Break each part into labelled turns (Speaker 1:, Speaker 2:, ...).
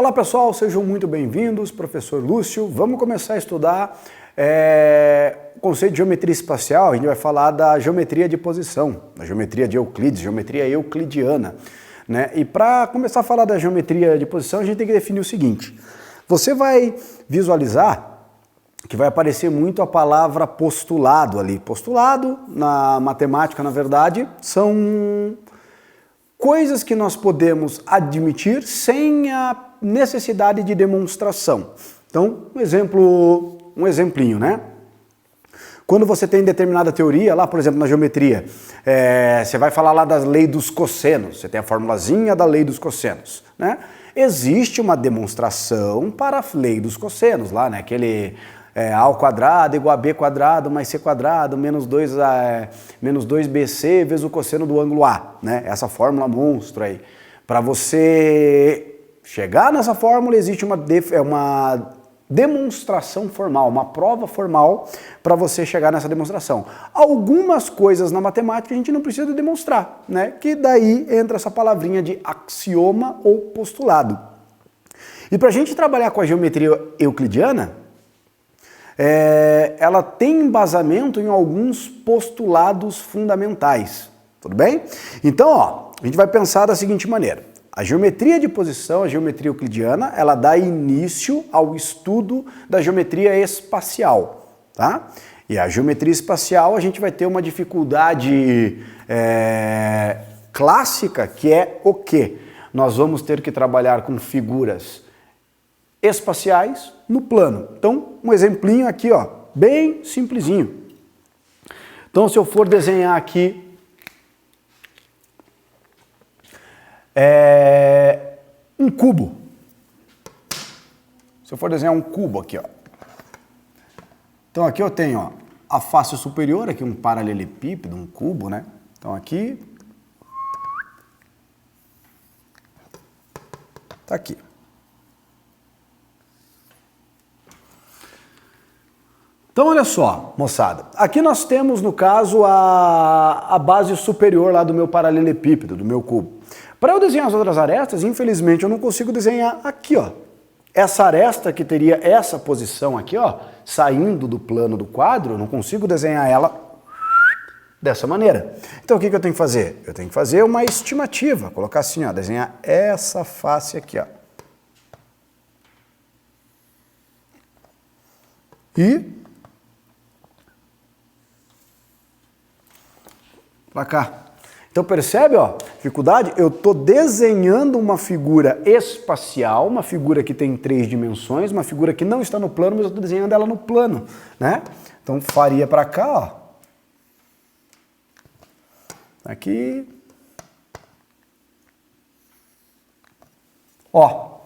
Speaker 1: Olá pessoal, sejam muito bem-vindos, professor Lúcio. Vamos começar a estudar o conceito de geometria espacial. A gente vai falar da geometria de posição, da geometria de Euclides, geometria euclidiana, né? E para começar a falar da geometria de posição, a gente tem que definir o seguinte. Você vai visualizar que vai aparecer muito a palavra postulado ali. Postulado, na matemática, na verdade, são coisas que nós podemos admitir sem a necessidade de demonstração. Então, um exemplinho, né? Quando você tem determinada teoria, lá, por exemplo, na geometria, você vai falar lá da lei dos cossenos, você tem a formulazinha da lei dos cossenos, né? Existe uma demonstração para a lei dos cossenos, lá, né? Aquele A ao quadrado igual a B quadrado mais C quadrado menos 2BC vezes o cosseno do ângulo A, né? Essa fórmula monstro aí. Para você chegar nessa fórmula, existe uma demonstração formal, uma prova formal para você chegar nessa demonstração. Algumas coisas na matemática a gente não precisa demonstrar, né? Que daí entra essa palavrinha de axioma ou postulado. E para a gente trabalhar com a geometria euclidiana, ela tem embasamento em alguns postulados fundamentais, tudo bem? Então, ó, a gente vai pensar da seguinte maneira. A geometria de posição, a geometria euclidiana, ela dá início ao estudo da geometria espacial, tá? E a geometria espacial a gente vai ter uma dificuldade clássica, que é o quê? Nós vamos ter que trabalhar com figuras espaciais no plano. Então, um exemplinho aqui, ó, bem simplesinho. Então, se eu for desenhar aqui um cubo. Se eu for desenhar um cubo aqui, ó. Então, aqui eu tenho, ó, a face superior, aqui um paralelepípedo, um cubo, né? Então, aqui tá aqui. Então, olha só, moçada, aqui nós temos, no caso, a base superior lá do meu paralelepípedo, do meu cubo. Para eu desenhar as outras arestas, infelizmente, eu não consigo desenhar aqui, ó. Essa aresta que teria essa posição aqui, ó, saindo do plano do quadro, eu não consigo desenhar ela dessa maneira. Então, o que eu tenho que fazer? Eu tenho que fazer uma estimativa, colocar assim, ó, desenhar essa face aqui, ó. E para cá. Então percebe, ó, dificuldade? Eu estou desenhando uma figura espacial, uma figura que tem 3 dimensões, uma figura que não está no plano, mas eu estou desenhando ela no plano, né? Então faria para cá, ó. Aqui. Ó.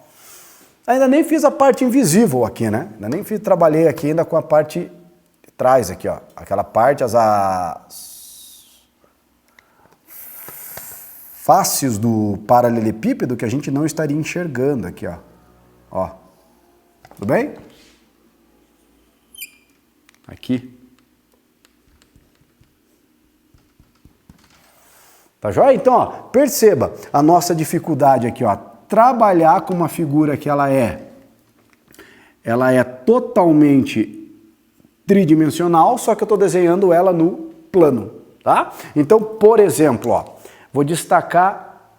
Speaker 1: Ainda nem fiz a parte invisível aqui, né? Ainda nem trabalhei aqui ainda com a parte de trás aqui, ó. Aquela parte, as faces do paralelepípedo que a gente não estaria enxergando aqui, ó. Ó. Tudo bem? Aqui. Tá joia? Então, ó, perceba a nossa dificuldade aqui, ó. Trabalhar com uma figura que ela é totalmente tridimensional, só que eu estou desenhando ela no plano, tá? Então, por exemplo, ó, vou destacar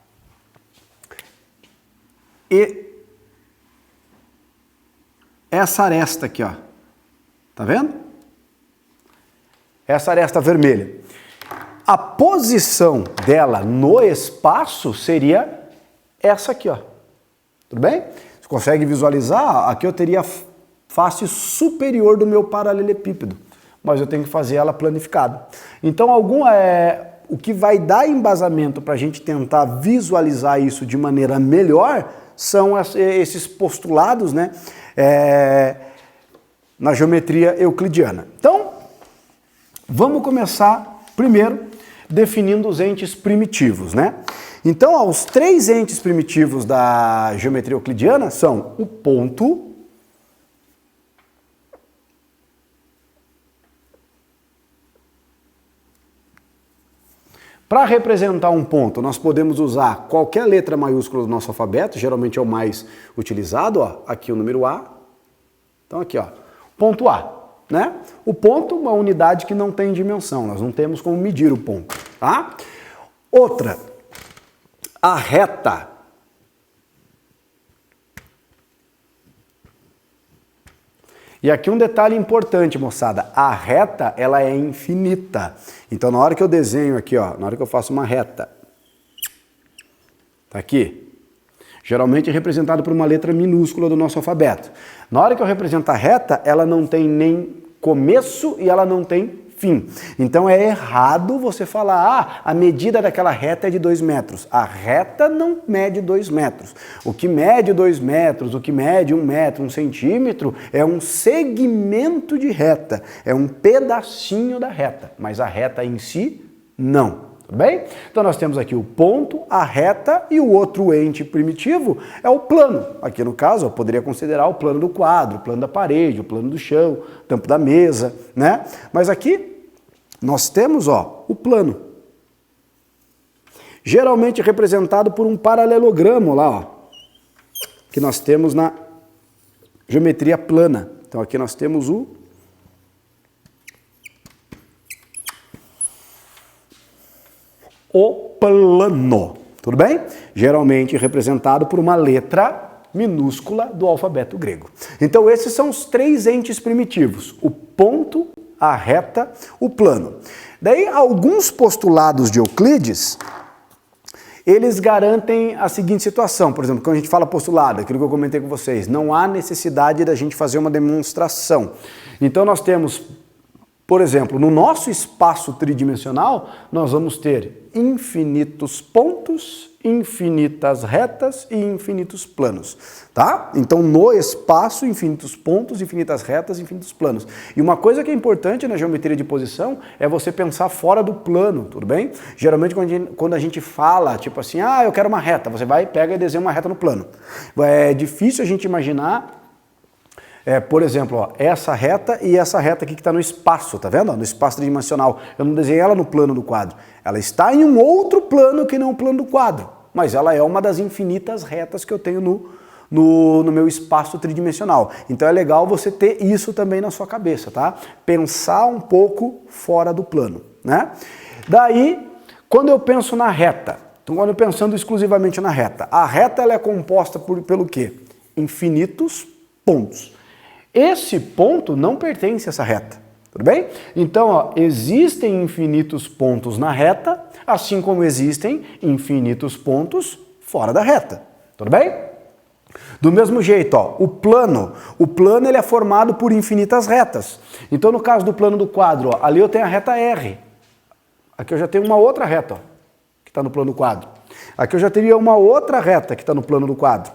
Speaker 1: essa aresta aqui, ó. Tá vendo? Essa aresta vermelha. A posição dela no espaço seria essa aqui, ó. Tudo bem? Você consegue visualizar? Aqui eu teria a face superior do meu paralelepípedo, mas eu tenho que fazer ela planificada. Então, o que vai dar embasamento para a gente tentar visualizar isso de maneira melhor são esses postulados, né, na geometria euclidiana. Então, vamos começar primeiro definindo os entes primitivos, né? Então, os 3 entes primitivos da geometria euclidiana são o ponto, Para representar um ponto, nós podemos usar qualquer letra maiúscula do nosso alfabeto, geralmente é o mais utilizado, ó, aqui o número A. Então aqui, ó, ponto A, né? O ponto é uma unidade que não tem dimensão, nós não temos como medir o ponto, tá? Outra, a reta. E aqui um detalhe importante, moçada, a reta, ela é infinita. Então, na hora que eu desenho aqui, ó, na hora que eu faço uma reta, tá aqui, geralmente é representado por uma letra minúscula do nosso alfabeto. Na hora que eu represento a reta, ela não tem nem começo e ela não tem fim. Então é errado você falar, a medida daquela reta é de 2 metros. A reta não mede 2 metros. O que mede 2 metros, o que mede 1 metro, 1 centímetro, é um segmento de reta, é um pedacinho da reta, mas a reta em si, não. Tudo bem? Então nós temos aqui o ponto, a reta e o outro ente primitivo é o plano. Aqui no caso eu poderia considerar o plano do quadro, o plano da parede, o plano do chão, o tampo da mesa, né? Mas aqui nós temos, ó, o plano. Geralmente representado por um paralelogramo lá, ó, que nós temos na geometria plana. Então aqui nós temos o plano, tudo bem? Geralmente representado por uma letra minúscula do alfabeto grego. Então esses são os 3 entes primitivos, o ponto, a reta, o plano. Daí alguns postulados de Euclides, eles garantem a seguinte situação, por exemplo, quando a gente fala postulado, aquilo que eu comentei com vocês, não há necessidade da gente fazer uma demonstração. Então nós temos, por exemplo, no nosso espaço tridimensional, nós vamos ter infinitos pontos, infinitas retas e infinitos planos, tá? Então, no espaço, infinitos pontos, infinitas retas, infinitos planos. E uma coisa que é importante na geometria de posição é você pensar fora do plano, tudo bem? Geralmente, quando a gente fala, tipo assim, eu quero uma reta, você vai, pega e desenha uma reta no plano. É difícil a gente imaginar por exemplo, ó, essa reta e essa reta aqui que está no espaço, tá vendo? No espaço tridimensional. Eu não desenhei ela no plano do quadro. Ela está em um outro plano que não o plano do quadro, mas ela é uma das infinitas retas que eu tenho no meu espaço tridimensional. Então é legal você ter isso também na sua cabeça, tá? Pensar um pouco fora do plano, né? Daí, quando eu penso na reta, então quando eu pensando exclusivamente na reta, a reta ela é composta pelo quê? Infinitos pontos. Esse ponto não pertence a essa reta, tudo bem? Então, ó, existem infinitos pontos na reta, assim como existem infinitos pontos fora da reta, tudo bem? Do mesmo jeito, ó, o plano ele é formado por infinitas retas. Então, no caso do plano do quadro, ó, ali eu tenho a reta R. Aqui eu já tenho uma outra reta, ó, que está no plano do quadro. Aqui eu já teria uma outra reta que está no plano do quadro.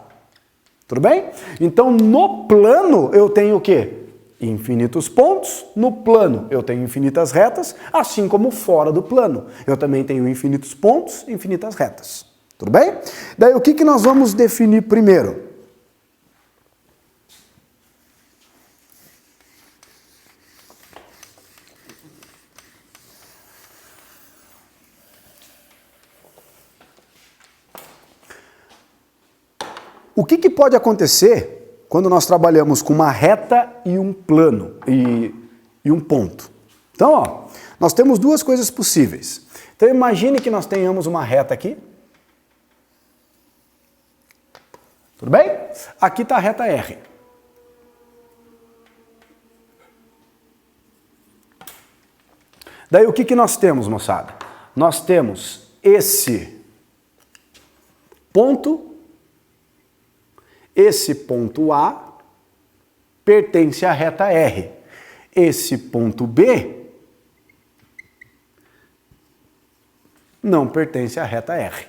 Speaker 1: Tudo bem? Então, no plano, eu tenho o quê? Infinitos pontos. No plano, eu tenho infinitas retas, assim como fora do plano. Eu também tenho infinitos pontos, infinitas retas. Tudo bem? Daí, o que nós vamos definir primeiro? O que pode acontecer quando nós trabalhamos com uma reta e um plano e um ponto? Então, ó, nós temos duas coisas possíveis. Então, imagine que nós tenhamos uma reta aqui. Tudo bem? Aqui está a reta R. Daí, o que nós temos, moçada? Nós temos esse ponto. Esse ponto A pertence à reta R. Esse ponto B não pertence à reta R.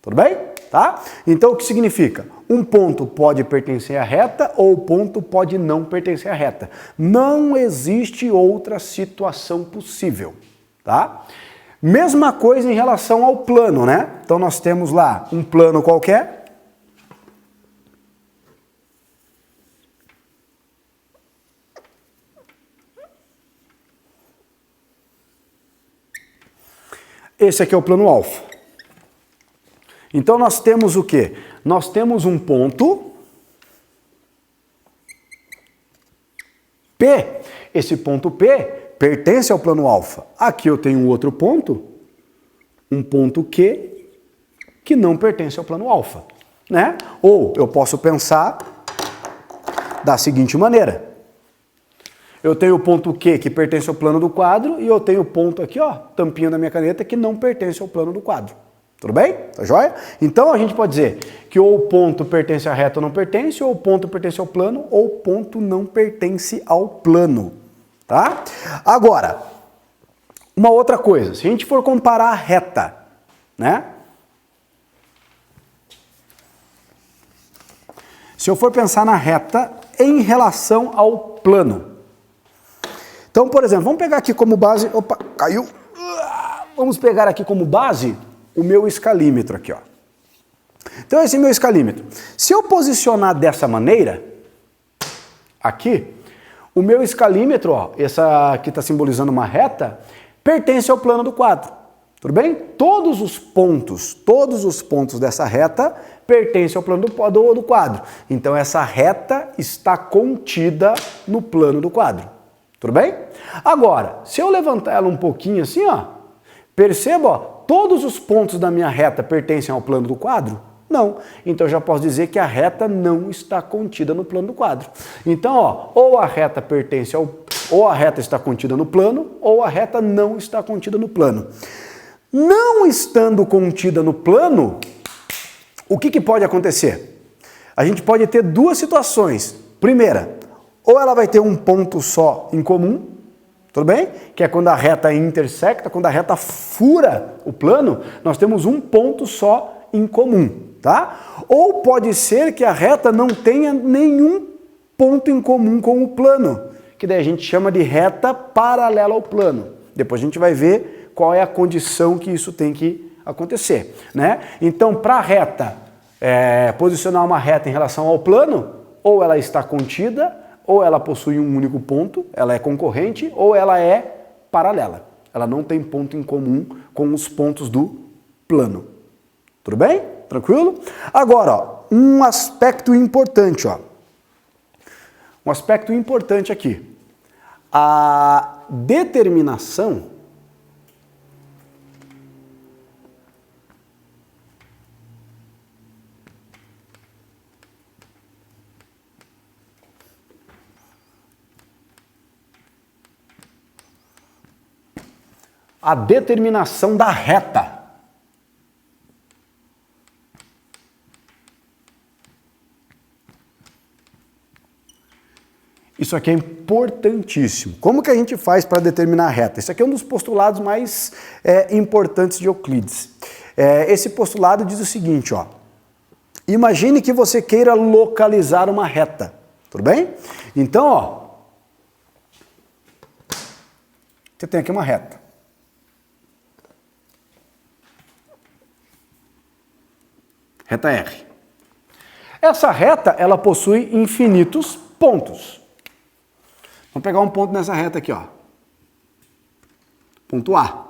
Speaker 1: Tudo bem? Tá? Então o que significa? Um ponto pode pertencer à reta ou o ponto pode não pertencer à reta. Não existe outra situação possível. Tá? Mesma coisa em relação ao plano, né? Então nós temos lá um plano qualquer. esse aqui é o plano alfa. Então nós temos o quê? Nós temos um ponto P. Esse ponto P pertence ao plano alfa. Aqui eu tenho um outro ponto, um ponto Q, que não pertence ao plano alfa, né? Ou eu posso pensar da seguinte maneira. Eu tenho o ponto Q que pertence ao plano do quadro e eu tenho o ponto aqui, ó, tampinha da minha caneta, que não pertence ao plano do quadro. Tudo bem? Tá joia? Então a gente pode dizer que ou o ponto pertence à reta ou não pertence, ou o ponto pertence ao plano, ou o ponto não pertence ao plano. Tá? Agora, uma outra coisa, se a gente for comparar a reta, né? Se eu for pensar na reta em relação ao plano. Então, por exemplo, vamos pegar aqui como base, opa, caiu. Vamos pegar aqui como base o meu escalímetro aqui, ó. Então esse é meu escalímetro. Se eu posicionar dessa maneira, aqui, o meu escalímetro, ó, essa aqui está simbolizando uma reta, pertence ao plano do quadro. Tudo bem? Todos os pontos dessa reta pertencem ao plano do quadro. Então essa reta está contida no plano do quadro. Tudo bem? Agora, se eu levantar ela um pouquinho assim, ó, perceba, ó, todos os pontos da minha reta pertencem ao plano do quadro? Não. Então eu já posso dizer que a reta não está contida no plano do quadro. Então, ó, ou a reta pertence ao, ou a reta está contida no plano, ou a reta não está contida no plano. Não estando contida no plano, o que pode acontecer? A gente pode ter duas situações. Primeira, ou ela vai ter um ponto só em comum, tudo bem? Que é quando a reta intersecta, quando a reta fura o plano, nós temos um ponto só em comum, tá? Ou pode ser que a reta não tenha nenhum ponto em comum com o plano, que daí a gente chama de reta paralela ao plano. Depois a gente vai ver qual é a condição que isso tem que acontecer, né? Então, para a reta, posicionar uma reta em relação ao plano, ou ela está contida, ou ela possui um único ponto, ela é concorrente, ou ela é paralela. Ela não tem ponto em comum com os pontos do plano. Tudo bem? Tranquilo? Agora, ó, um aspecto importante, ó. Um aspecto importante aqui. A determinação da reta. Isso aqui é importantíssimo. Como que a gente faz para determinar a reta? Esse aqui é um dos postulados mais importantes de Euclides. Esse postulado diz o seguinte, ó. Imagine que você queira localizar uma reta. Tudo bem? Então, ó. Você tem aqui uma reta. Reta R. Essa reta, ela possui infinitos pontos. Vamos pegar um ponto nessa reta aqui, ó. Ponto A.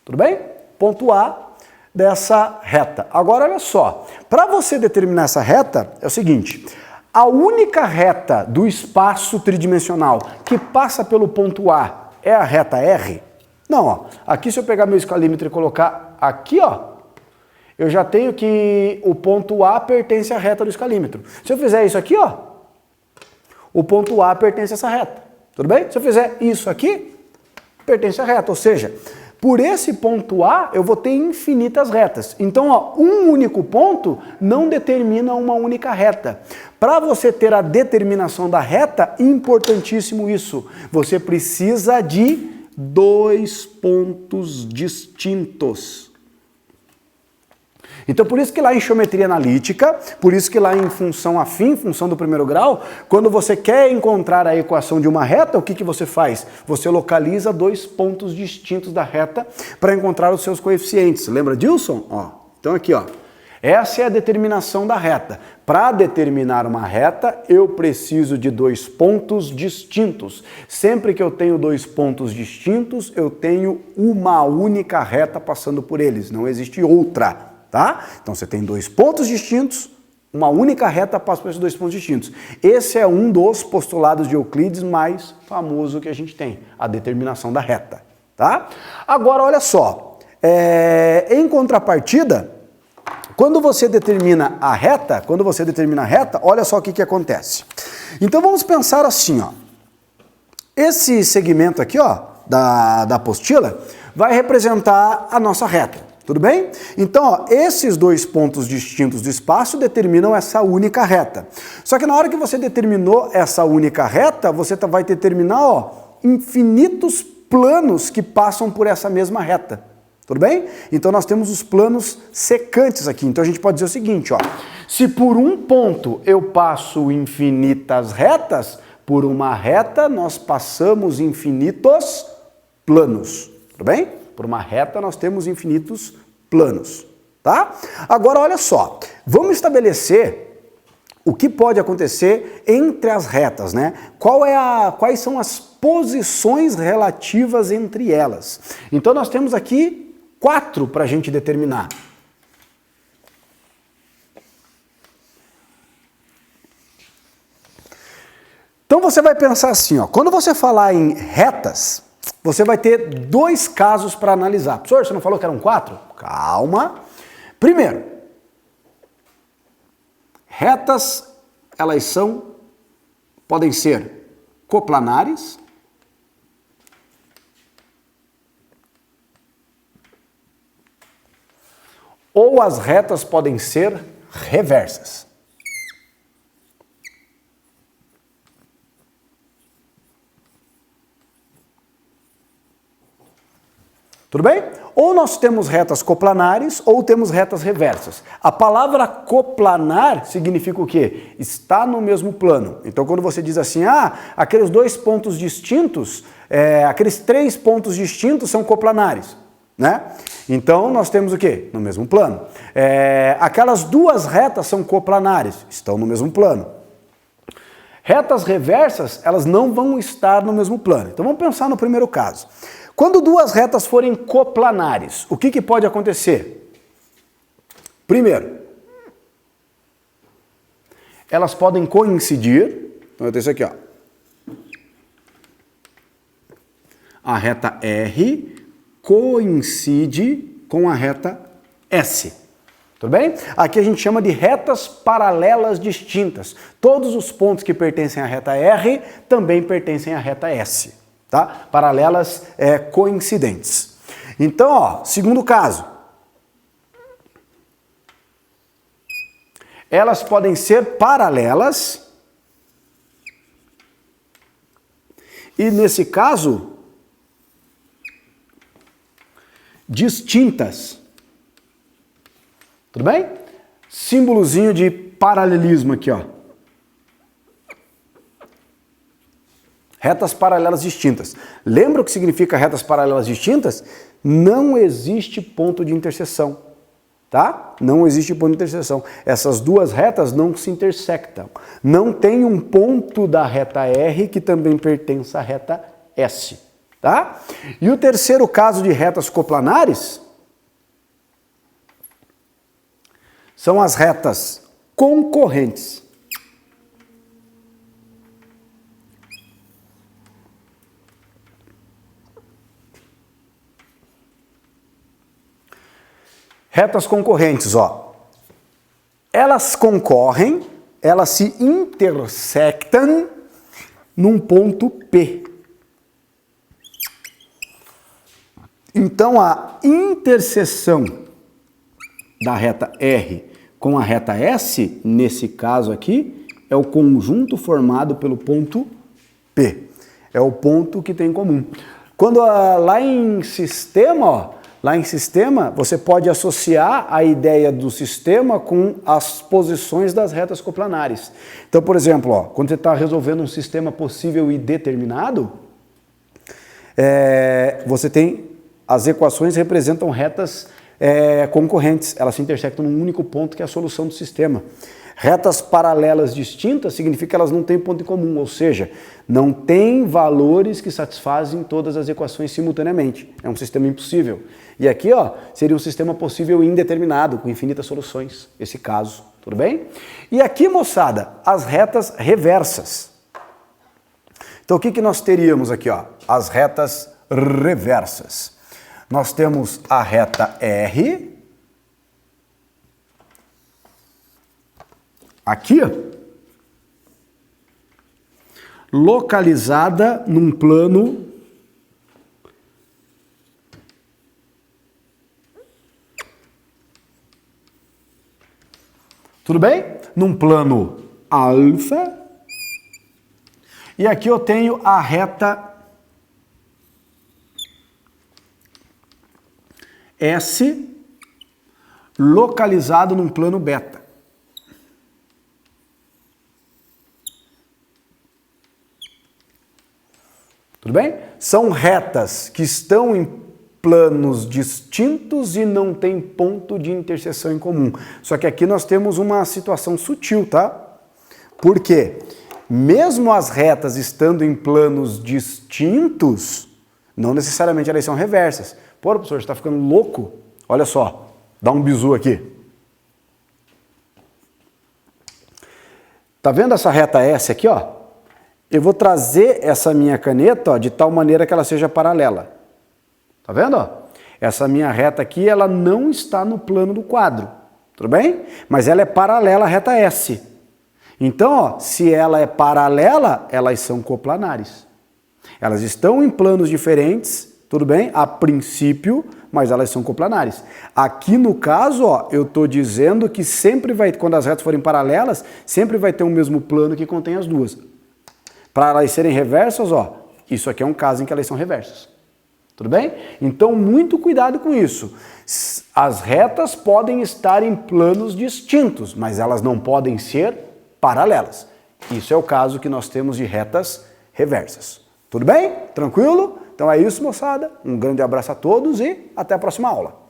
Speaker 1: Tudo bem? Ponto A dessa reta. Agora, olha só. Para você determinar essa reta, é o seguinte. A única reta do espaço tridimensional que passa pelo ponto A é a reta R? Não, ó. Aqui se eu pegar meu escalímetro e colocar aqui, ó, eu já tenho que o ponto A pertence à reta do escalímetro. Se eu fizer isso aqui, ó, o ponto A pertence a essa reta. Tudo bem? Se eu fizer isso aqui, pertence à reta. Ou seja, por esse ponto A, eu vou ter infinitas retas. Então, ó, um único ponto não determina uma única reta. Para você ter a determinação da reta, importantíssimo isso. Você precisa de dois pontos distintos. Então, por isso que lá em geometria analítica, por isso que lá em função afim, função do primeiro grau, quando você quer encontrar a equação de uma reta, o que você faz? Você localiza dois pontos distintos da reta para encontrar os seus coeficientes. Lembra disso? Ó, então aqui, ó, Essa é a determinação da reta. Para determinar uma reta, eu preciso de dois pontos distintos. Sempre que eu tenho dois pontos distintos, eu tenho uma única reta passando por eles, não existe outra, tá? Então você tem dois pontos distintos, uma única reta passa por esses dois pontos distintos. Esse é um dos postulados de Euclides mais famoso que a gente tem, a determinação da reta, tá? Agora, olha só, em contrapartida, quando você determina a reta, olha só o que acontece. Então vamos pensar assim, ó. Esse segmento aqui, ó, da apostila, vai representar a nossa reta, tudo bem? Então, ó, esses dois pontos distintos do espaço determinam essa única reta. Só que na hora que você determinou essa única reta, você vai determinar, ó, infinitos planos que passam por essa mesma reta. Tudo bem? Então nós temos os planos secantes aqui. Então a gente pode dizer o seguinte, ó. Se por um ponto eu passo infinitas retas, por uma reta nós passamos infinitos planos. Tudo bem? Por uma reta nós temos infinitos planos. Tá? Agora olha só. Vamos estabelecer o que pode acontecer entre as retas, né? Quais são as posições relativas entre elas? Então nós temos aqui 4 para a gente determinar. Então você vai pensar assim, ó, quando você falar em retas, você vai ter dois casos para analisar. Professor, você não falou que eram 4? Calma. Primeiro, retas, elas podem ser coplanares, ou as retas podem ser reversas. Tudo bem? Ou nós temos retas coplanares ou temos retas reversas. A palavra coplanar significa o quê? Está no mesmo plano. Então quando você diz assim, aqueles dois pontos distintos, aqueles 3 pontos distintos são coplanares, né? Então nós temos o quê? No mesmo plano. Aquelas duas retas são coplanares, estão no mesmo plano. Retas reversas, elas não vão estar no mesmo plano. Então vamos pensar no primeiro caso. Quando duas retas forem coplanares, o que pode acontecer? Primeiro, elas podem coincidir. Então eu tenho isso aqui, ó. A reta R coincide com a reta S. Tudo bem? Aqui a gente chama de retas paralelas distintas. Todos os pontos que pertencem à reta R também pertencem à reta S. Tá? Paralelas coincidentes. Então, ó, segundo caso. Elas podem ser paralelas. E nesse caso, distintas. Tudo bem? Símbolozinho de paralelismo aqui, ó. Retas paralelas distintas. Lembra o que significa retas paralelas distintas? Não existe ponto de interseção, tá? Não existe ponto de interseção. Essas duas retas não se intersectam. Não tem um ponto da reta R que também pertence à reta S, tá? E o terceiro caso de retas coplanares são as retas concorrentes. Retas concorrentes, ó. Elas concorrem, elas se intersectam num ponto P. Então a interseção da reta R com a reta S, nesse caso aqui, é o conjunto formado pelo ponto P. É o ponto que tem em comum. Quando lá em sistema, ó, lá em sistema, você pode associar a ideia do sistema com as posições das retas coplanares. Então, por exemplo, ó, quando você está resolvendo um sistema possível e determinado, você tem as equações representam retas concorrentes, elas se intersectam num único ponto que é a solução do sistema. Retas paralelas distintas significa que elas não têm ponto em comum, ou seja, não tem valores que satisfazem todas as equações simultaneamente. É um sistema impossível. E aqui, ó, seria um sistema possível indeterminado, com infinitas soluções, esse caso, tudo bem? E aqui, moçada, as retas reversas. Então, o que nós teríamos aqui, ó? As retas reversas. Nós temos a reta R, aqui, localizada num plano tudo bem? Num plano alfa. E aqui eu tenho a reta S localizado num plano beta. Tudo bem? São retas que estão em planos distintos e não tem ponto de interseção em comum. Só que aqui nós temos uma situação sutil, tá? Por quê? Mesmo as retas estando em planos distintos, não necessariamente elas são reversas. Pô, professor, você está ficando louco? Olha só, dá um bizu aqui. Tá vendo essa reta S aqui, ó? Eu vou trazer essa minha caneta, ó, de tal maneira que ela seja paralela. Tá vendo? Ó? Essa minha reta aqui, ela não está no plano do quadro. Tudo bem? Mas ela é paralela à reta S. Então, ó, se ela é paralela, elas são coplanares. Elas estão em planos diferentes, tudo bem? A princípio, mas elas são coplanares. Aqui no caso, ó, eu estou dizendo que sempre vai, quando as retas forem paralelas, sempre vai ter o mesmo plano que contém as duas. Para elas serem reversas, ó, isso aqui é um caso em que elas são reversas. Tudo bem? Então, muito cuidado com isso. As retas podem estar em planos distintos, mas elas não podem ser paralelas. Isso é o caso que nós temos de retas reversas. Tudo bem? Tranquilo? Então é isso, moçada. Um grande abraço a todos e até a próxima aula.